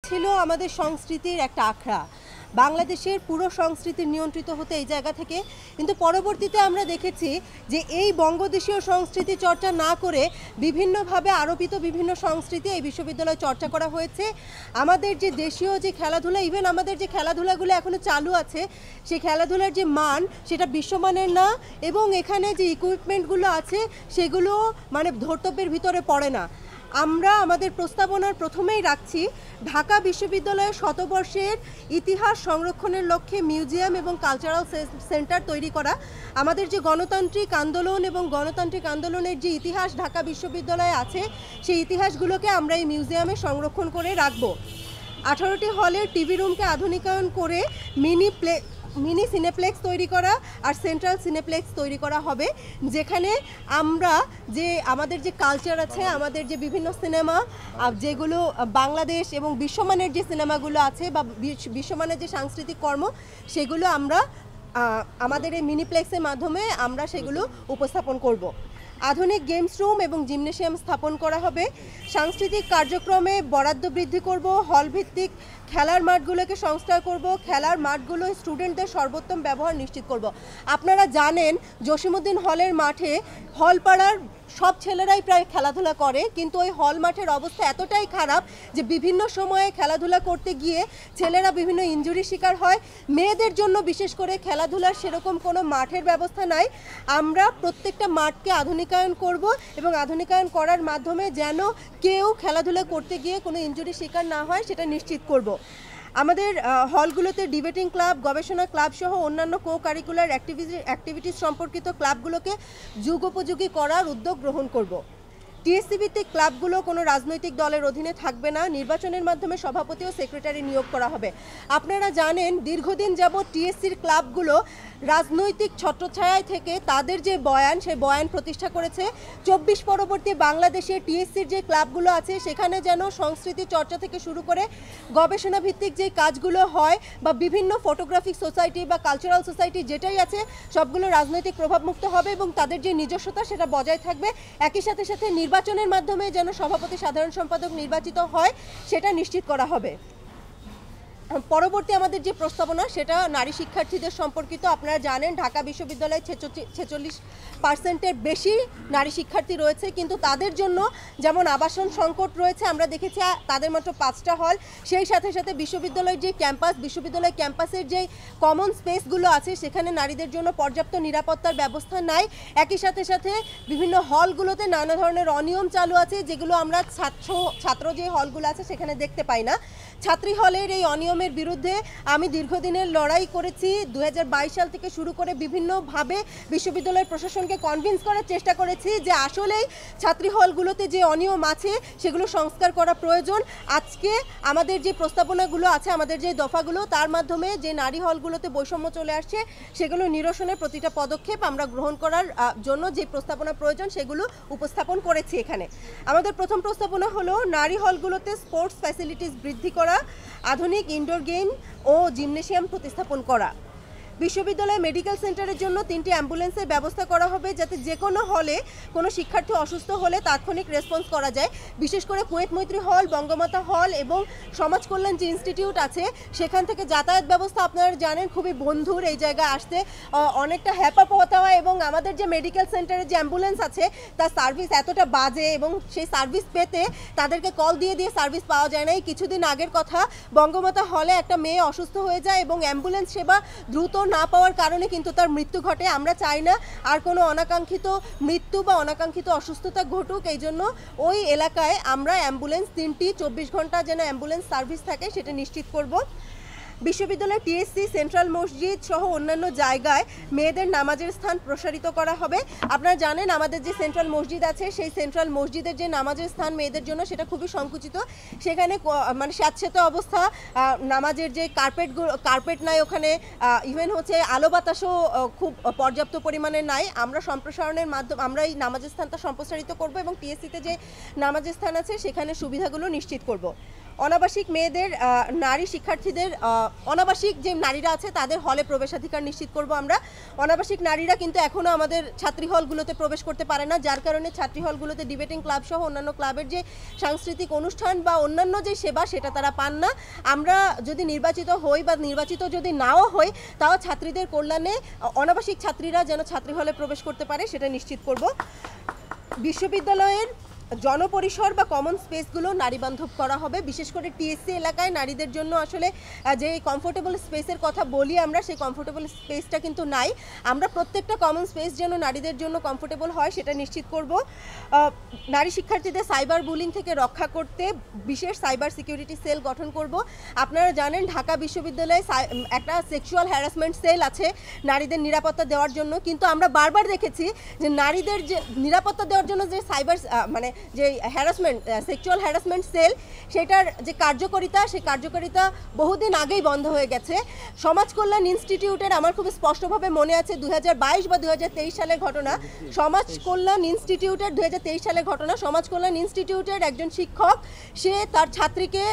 ছিল আমাদের সংস্কৃতির একটা আখড়া। বাংলাদেশের পুরো সংস্কৃতি নিয়ন্ত্রিত হতে এই জায়গা থেকে, কিন্তু পরবর্তীতে আমরা দেখেছি যে এই বঙ্গদেশীয় সংস্কৃতি চর্চা না করে বিভিন্নভাবে আরোপিত বিভিন্ন সংস্কৃতি এই বিশ্ববিদ্যালয়ে চর্চা করা হয়েছে। আমাদের যে দেশীয় যে খেলাধুলা, ইভেন আমাদের যে খেলাধুলাগুলো এখনও চালু আছে, সেই খেলাধুলার যে মান সেটা বিশ্বমানের না, এবং এখানে যে ইকুইপমেন্টগুলো আছে সেগুলো মানে ধর্তব্যের ভিতরে পড়ে না। আমরা আমাদের প্রস্তাবনার প্রথমেই রাখছি ঢাকা বিশ্ববিদ্যালয়ের শতবর্ষের ইতিহাস সংরক্ষণের লক্ষ্যে মিউজিয়াম এবং কালচারাল সেন্টার তৈরি করা। আমাদের যে গণতান্ত্রিক আন্দোলন এবং গণতান্ত্রিক আন্দোলনের যে ইতিহাস ঢাকা বিশ্ববিদ্যালয়ে আছে, সেই ইতিহাসগুলোকে আমরা এই মিউজিয়ামে সংরক্ষণ করে রাখব। 18টি হলের টিভি রুমকে আধুনিকায়ন করে মিনি সিনেপ্লেক্স তৈরি করা আর সেন্ট্রাল সিনেপ্লেক্স তৈরি করা হবে, যেখানে আমরা যে আমাদের যে কালচার আছে, আমাদের যে বিভিন্ন সিনেমা যেগুলো বাংলাদেশ এবং বিশ্বমানের যে সিনেমাগুলো আছে বা বিশ্বমানের যে সাংস্কৃতিক কর্ম, সেগুলো আমরা আমাদের এই মিনিপ্লেক্সের মাধ্যমে আমরা সেগুলো উপস্থাপন করব। আধুনিক গেমস রুম এবং জিমনেশিয়াম স্থাপন করা হবে। সাংস্কৃতিক কার্যক্রমে বরাদ্দ বৃদ্ধি করব। হল ভিত্তিক খেলার মাঠগুলোকে সংস্কার করব। খেলার মাঠগুলো স্টুডেন্টদের সর্বোত্তম ব্যবহার নিশ্চিত করব। আপনারা জানেন জসিমউদ্দিন হলের মাঠে হলপাড়ার সব ছেলেরাই প্রায় খেলাধুলা করে, কিন্তু ওই হল মাঠের অবস্থা এতটাই খারাপ যে বিভিন্ন সময়ে খেলাধুলা করতে গিয়ে ছেলেরা বিভিন্ন ইনজুরির শিকার হয়। মেয়েদের জন্য বিশেষ করে খেলাধুলার সেরকম কোনো মাঠের ব্যবস্থা নাই। আমরা প্রত্যেকটা মাঠকে আধুনিকায়ন করব এবং আধুনিকায়ন করার মাধ্যমে যেন কেউ খেলাধুলা করতে গিয়ে কোনো ইনজুরির শিকার না হয় সেটা নিশ্চিত করব। আমাদের হলগুলোতে ডিবেটিং ক্লাব, গবেষণা ক্লাব সহ অন্যান্য কো কারিকুলার অ্যাক্টিভিটিস সম্পর্কিত ক্লাবগুলোকে যুগোপযোগী করার উদ্যোগ গ্রহণ করব। টিএসসি ভিত্তিক ক্লাবগুলো কোনো রাজনৈতিক দলের অধীনে থাকবে না। নির্বাচনের মাধ্যমে সভাপতি ও সেক্রেটারি নিয়োগ করা হবে। আপনারা জানেন দীর্ঘদিন যাবৎ টিএসসির ক্লাবগুলো রাজনৈতিক ছত্রছায়ায় থেকে তাদের যে বয়ান, সেই বয়ান প্রতিষ্ঠা করেছে। 24 পরবর্তী বাংলাদেশে টিএসসির যে ক্লাবগুলো আছে সেখানে যেন সংস্কৃতি চর্চা থেকে শুরু করে গবেষণা ভিত্তিক যে কাজগুলো হয় বা বিভিন্ন ফটোগ্রাফিক সোসাইটি বা কালচারাল সোসাইটি যেটাই আছে সবগুলো রাজনৈতিক প্রভাবমুক্ত হবে এবং তাদের যে নিজস্বতা সেটা বজায় থাকবে। একই সাথে সাথে নির্বাচনের মাধ্যমে যেন সভাপতি, সাধারণ সম্পাদক নির্বাচিত হয় সেটা নিশ্চিত করা হবে। পরবর্তী আমাদের যে প্রস্তাবনা সেটা নারী শিক্ষার্থীদের সম্পর্কিত। আপনারা জানেন ঢাকা বিশ্ববিদ্যালয়ে 46% বেশি নারী শিক্ষার্থী রয়েছে, কিন্তু তাদের জন্য যেমন আবাসন সংকট রয়েছে, আমরা দেখেছি তাদের মাত্র 5টা হল। সেই সাথে সাথে বিশ্ববিদ্যালয়ের যে ক্যাম্পাস, বিশ্ববিদ্যালয় ক্যাম্পাসের যেই কমন স্পেসগুলো আছে সেখানে নারীদের জন্য পর্যাপ্ত নিরাপত্তার ব্যবস্থা নাই। একই সাথে সাথে বিভিন্ন হলগুলোতে নানা ধরনের অনিয়ম চালু আছে, যেগুলো আমরা ছাত্র যে হলগুলো আছে সেখানে দেখতে পাই না। ছাত্রী হলের এই অনিয়মের বিরুদ্ধে আমি দীর্ঘদিনের লড়াই করেছি। 2022 সাল থেকে শুরু করে বিভিন্নভাবে বিশ্ববিদ্যালয়ের প্রশাসনকে কনভিন্স করার চেষ্টা করেছি যে আসলেই ছাত্রী হলগুলোতে যে অনিয়ম আছে সেগুলো সংস্কার করা প্রয়োজন। আজকে আমাদের যে প্রস্তাবনাগুলো আছে, আমাদের যে দফাগুলো, তার মাধ্যমে যে নারী হলগুলোতে বৈষম্য চলে আসছে সেগুলো নিরসনের প্রতিটা পদক্ষেপ আমরা গ্রহণ করার জন্য যে প্রস্তাবনা প্রয়োজন সেগুলো উপস্থাপন করেছি এখানে। আমাদের প্রথম প্রস্তাবনা হলো নারী হলগুলোতে স্পোর্টস ফ্যাসিলিটিস বৃদ্ধি করা, আধুনিক ইনডোর গেম ও জিমনেশিয়াম প্রতিস্থাপন করা। বিশ্ববিদ্যালয় মেডিকেল সেন্টারের জন্য 3টি অ্যাম্বুলেন্সের ব্যবস্থা করা হবে, যাতে যে কোনো হলে কোনো শিক্ষার্থী অসুস্থ হলে তাৎক্ষণিক রেসপন্স করা যায়। বিশেষ করে কুয়েত মৈত্রী হল, বঙ্গমাতা হল এবং সমাজ কল্যাণ যে ইনস্টিটিউট আছে সেখান থেকে যাতায়াত ব্যবস্থা আপনারা জানেন খুবই বন্ধুর। এই জায়গায় আসতে অনেকটা হ্যাপা পোহাতে হয় এবং আমাদের যে মেডিকেল সেন্টারের যে অ্যাম্বুলেন্স আছে তার সার্ভিস এতটা বাজে এবং সেই সার্ভিস পেতে তাদেরকে কল দিয়ে দিয়ে সার্ভিস পাওয়া যায় না। এই কিছুদিন আগের কথা, বঙ্গমাতা হলে একটা মেয়ে অসুস্থ হয়ে যায় এবং অ্যাম্বুলেন্স সেবা দ্রুত না পাওয়ার কারণে কিন্তু তার মৃত্যু ঘটে। আমরা চাই না আর কোনো অনাকাঙ্ক্ষিত মৃত্যু বা অনাকাঙ্ক্ষিত অসুস্থতা ঘটুক, এই জন্য ওই এলাকায় আমরা অ্যাম্বুলেন্স 3টি 24 ঘন্টা যেন অ্যাম্বুলেন্স সার্ভিস থাকে সেটা নিশ্চিত করব। বিশ্ববিদ্যালয় টিএসসি, সেন্ট্রাল মসজিদ সহ অন্যান্য জায়গায় মেয়েদের নামাজের স্থান প্রসারিত করা হবে। আপনারা জানেন আমাদের যে সেন্ট্রাল মসজিদ আছে সেই সেন্ট্রাল মসজিদের যে নামাজের স্থান মেয়েদের জন্য সেটা খুবই সংকুচিত। সেখানে মানে স্যাঁতসেঁতে অবস্থা, নামাজের যে কার্পেট নাই ওখানে, ইভেন হচ্ছে আলো বাতাসও খুব পর্যাপ্ত পরিমাণে নাই। আমরা সম্প্রসারণের মাধ্যমে আমরা এই নামাজের স্থানটা সম্প্রসারিত করব এবং টিএসসিতে যে নামাজের স্থান আছে সেখানে সুবিধাগুলো নিশ্চিত করব। অনাবাসিক মেয়েদের নারী শিক্ষার্থীদের অনাবাসিক যে নারীরা আছে তাদের হলে প্রবেশাধিকার নিশ্চিত করব আমরা। অনাবাসিক নারীরা কিন্তু এখনও আমাদের ছাত্রী হলগুলোতে প্রবেশ করতে পারে না, যার কারণে ছাত্রী হলগুলোতে ডিবেটিং ক্লাব সহ অন্যান্য ক্লাবের যে সাংস্কৃতিক অনুষ্ঠান বা অন্যান্য যে সেবা সেটা তারা পান না। আমরা যদি নির্বাচিত হই বা নির্বাচিত যদি নাও হই, তাও ছাত্রীদের কল্যাণে অনাবাসিক ছাত্রীরা যেন ছাত্রী হলে প্রবেশ করতে পারে সেটা নিশ্চিত করব। বিশ্ববিদ্যালয়ের জনপরিসর বা কমন স্পেসগুলো নারী বান্ধব করা হবে। বিশেষ করে টিএসসি এলাকায় নারীদের জন্য আসলে যে কমফোর্টেবল স্পেসের কথা বলি আমরা, সেই কমফোর্টেবল স্পেসটা কিন্তু নাই। আমরা প্রত্যেকটা কমন স্পেস যেন নারীদের জন্য কমফোর্টেবল হয় সেটা নিশ্চিত করব। নারী শিক্ষার্থীদের সাইবার বুলিং থেকে রক্ষা করতে বিশেষ সাইবার সিকিউরিটি সেল গঠন করব। আপনারা জানেন ঢাকা বিশ্ববিদ্যালয়ে একটা সেক্সুয়াল হ্যারাসমেন্ট সেল আছে নারীদের নিরাপত্তা দেওয়ার জন্য, কিন্তু আমরা বারবার দেখেছি যে নারীদের যে নিরাপত্তা দেওয়ার জন্য যে সাইবার যে হ্যারাসমেন্ট সেক্সুয়াল হ্যারাসমেন্ট সেল সেটার যে কার্যকারিতা, সেই কার্যকারিতা বহুদিন আগেই বন্ধ হয়ে গেছে। সমাজ কল্যাণ ইনস্টিটিউটের আমার খুব স্পষ্টভাবে মনে আছে 2022 বা 2023 সালের ঘটনা। সমাজ কল্যাণ ইনস্টিটিউটের 2023 সালের ঘটনা। সমাজ কল্যাণ ইনস্টিটিউটের একজন শিক্ষক সে তার ছাত্রীকে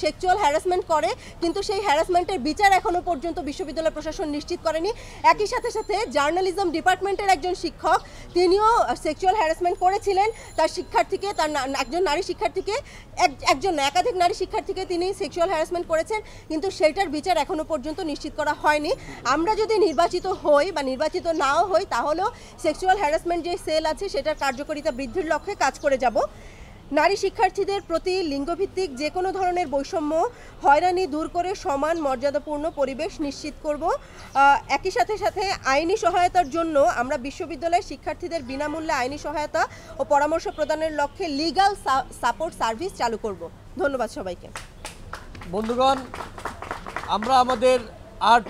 সেক্সুয়াল হ্যারাসমেন্ট করে, কিন্তু সেই হ্যারাসমেন্টের বিচার এখনো পর্যন্ত বিশ্ববিদ্যালয় প্রশাসন নিশ্চিত করেনি। একই সাথে সাথে জার্নালিজম ডিপার্টমেন্টের একজন শিক্ষক তিনিও সেক্সুয়াল হ্যারাসমেন্ট করেছিলেন তার শিক্ষার্থীকে, তার একজন নারী শিক্ষার্থীকে, একজন একাধিক নারী শিক্ষার্থীকে তিনি সেক্সুয়াল হ্যারাসমেন্ট করেছেন, কিন্তু সেইটার বিচার এখনো পর্যন্ত নিশ্চিত করা হয়নি। আমরা যদি নির্বাচিত হই বা নির্বাচিত নাও হই, তাহলেও সেক্সুয়াল হ্যারাসমেন্ট যে সেল আছে সেটার কার্যকারিতা বৃদ্ধির লক্ষ্যে কাজ করে যাব। নারী শিক্ষার্থীদের প্রতি লিঙ্গভিত্তিক যে কোনো ধরনের বৈষম্য হয়রানি দূর করে সমান মর্যাদাপূর্ণ পরিবেশ নিশ্চিত করব। একই সাথে সাথে আইনি সহায়তার জন্য আমরা বিশ্ববিদ্যালয়ের শিক্ষার্থীদের বিনামূল্যে আইনি সহায়তা ও পরামর্শ প্রদানের লক্ষ্যে লিগ্যাল সাপোর্ট সার্ভিস চালু করব। ধন্যবাদ সবাইকে। বন্ধুগণ, আমরা আমাদের 8